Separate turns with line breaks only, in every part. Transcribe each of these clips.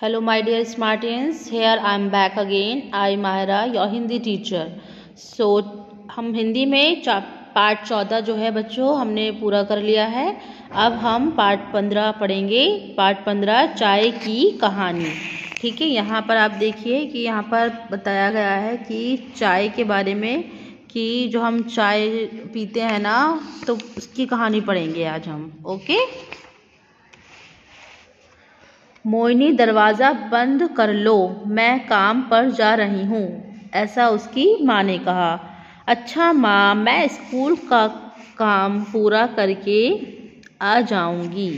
Hello my dear Smartians, here I am back again. I Mahira, your Hindi teacher. So हम हिंदी में part 14 जो है बच्चों हमने पूरा कर लिया है। अब हम पार्ट 15 पढ़ेंगे। पार्ट 15 चाय की कहानी। ठीक है, यहाँ पर आप देखिए कि यहाँ पर बताया गया है कि चाय के बारे में कि जो हम चाय पीते हैं ना, तो उसकी कहानी पढ़ेंगे आज हम। ओके। मोहिनी, दरवाज़ा बंद कर लो, मैं काम पर जा रही हूँ, ऐसा उसकी माँ ने कहा। अच्छा माँ, मैं स्कूल का काम पूरा करके आ जाऊँगी।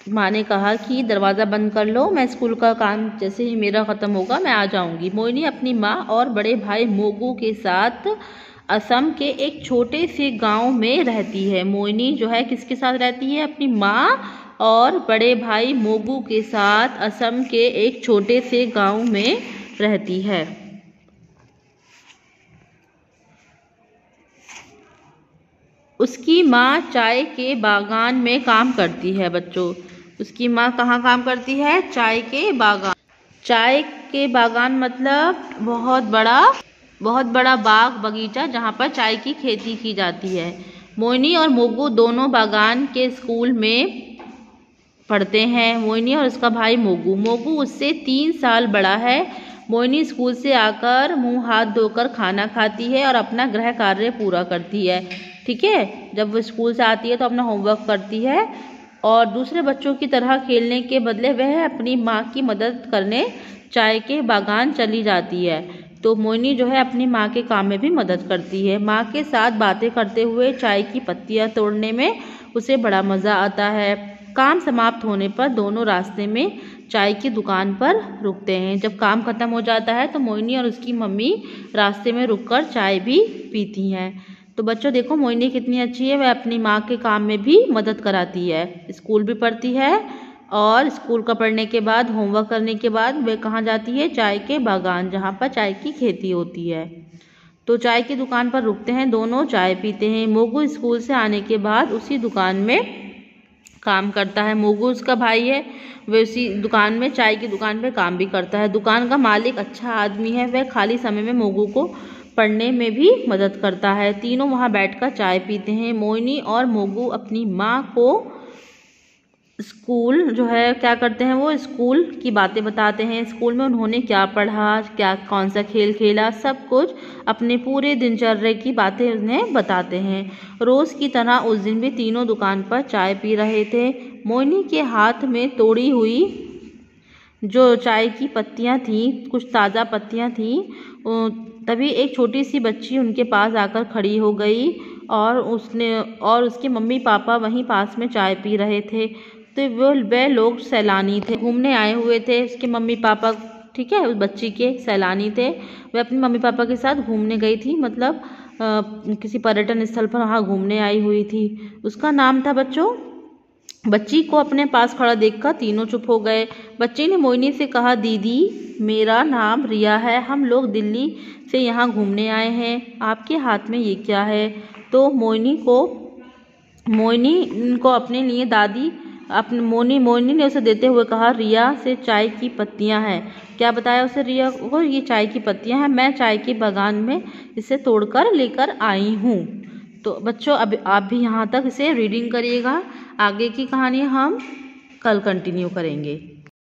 माँ ने कहा कि दरवाज़ा बंद कर लो, मैं स्कूल का काम जैसे ही मेरा ख़त्म होगा मैं आ जाऊँगी। मोहिनी अपनी माँ और बड़े भाई मोगू के साथ असम के एक छोटे से गांव में रहती है। मोहिनी जो है किसके साथ रहती है? अपनी माँ और बड़े भाई मोगू के साथ असम के एक छोटे से गांव में रहती है। उसकी माँ चाय के बागान में काम करती है बच्चों। उसकी माँ कहाँ काम करती है? चाय के बागान। चाय के बागान मतलब बहुत बड़ा बाग बगीचा जहाँ पर चाय की खेती की जाती है। मोहिनी और मोगू दोनों बागान के स्कूल में पढ़ते हैं। मोहिनी और उसका भाई मोगू उससे 3 साल बड़ा है। मोहिनी स्कूल से आकर मुंह हाथ धोकर खाना खाती है और अपना गृह कार्य पूरा करती है। ठीक है, जब वो स्कूल से आती है तो अपना होमवर्क करती है और दूसरे बच्चों की तरह खेलने के बदले वह अपनी माँ की मदद करने चाय के बागान चली जाती है। तो मोहिनी जो है अपनी माँ के काम में भी मदद करती है। माँ के साथ बातें करते हुए चाय की पत्तियाँ तोड़ने में उसे बड़ा मज़ा आता है। काम समाप्त होने पर दोनों रास्ते में चाय की दुकान पर रुकते हैं। जब काम खत्म हो जाता है तो मोहिनी और उसकी मम्मी रास्ते में रुककर चाय भी पीती हैं। तो बच्चों देखो, मोहिनी कितनी अच्छी है, वह अपनी माँ के काम में भी मदद कराती है, स्कूल भी पढ़ती है और स्कूल का पढ़ने के बाद होमवर्क करने के बाद वह कहाँ जाती है? चाय के बागान, जहाँ पर चाय की खेती होती है। तो चाय की दुकान पर रुकते हैं, दोनों चाय पीते हैं। मोगू स्कूल से आने के बाद उसी दुकान में काम करता है। मोगू उसका भाई है, वह उसी दुकान में चाय की दुकान पे काम भी करता है। दुकान का मालिक अच्छा आदमी है, वह खाली समय में मोगू को पढ़ने में भी मदद करता है। तीनों वहाँ बैठकर चाय पीते हैं। मोहिनी और मोगू अपनी माँ को स्कूल जो है क्या करते हैं, वो स्कूल की बातें बताते हैं। स्कूल में उन्होंने क्या पढ़ा, कौन सा खेल खेला, सब कुछ अपने पूरे दिनचर्या की बातें उन्हें बताते हैं। रोज़ की तरह उस दिन भी तीनों दुकान पर चाय पी रहे थे। मोहिनी के हाथ में तोड़ी हुई जो चाय की पत्तियां थीं, कुछ ताज़ा पत्तियां थीं, तभी एक छोटी सी बच्ची उनके पास आकर खड़ी हो गई और उसके मम्मी पापा वहीं पास में चाय पी रहे थे। तो वे लोग सैलानी थे, घूमने आए हुए थे। उसके मम्मी पापा, ठीक है, उस बच्ची के सैलानी थे। वे अपने मम्मी पापा के साथ घूमने गई थी, मतलब किसी पर्यटन स्थल पर वहाँ घूमने आई हुई थी। उसका नाम था बच्चों। बच्ची को अपने पास खड़ा देखकर तीनों चुप हो गए। बच्ची ने मोहिनी से कहा, दीदी मेरा नाम रिया है, हम लोग दिल्ली से यहाँ घूमने आए हैं, आपके हाथ में ये क्या है? तो मोहिनी को अपने लिए मोहिनी ने उसे देते हुए कहा, रिया से चाय की पत्तियां हैं। क्या बताया उसे रिया को? ये चाय की पत्तियां हैं, मैं चाय के बागान में इसे तोड़कर लेकर आई हूँ। तो बच्चों अब आप भी यहाँ तक इसे रीडिंग करिएगा। आगे की कहानी हम कल कंटिन्यू करेंगे।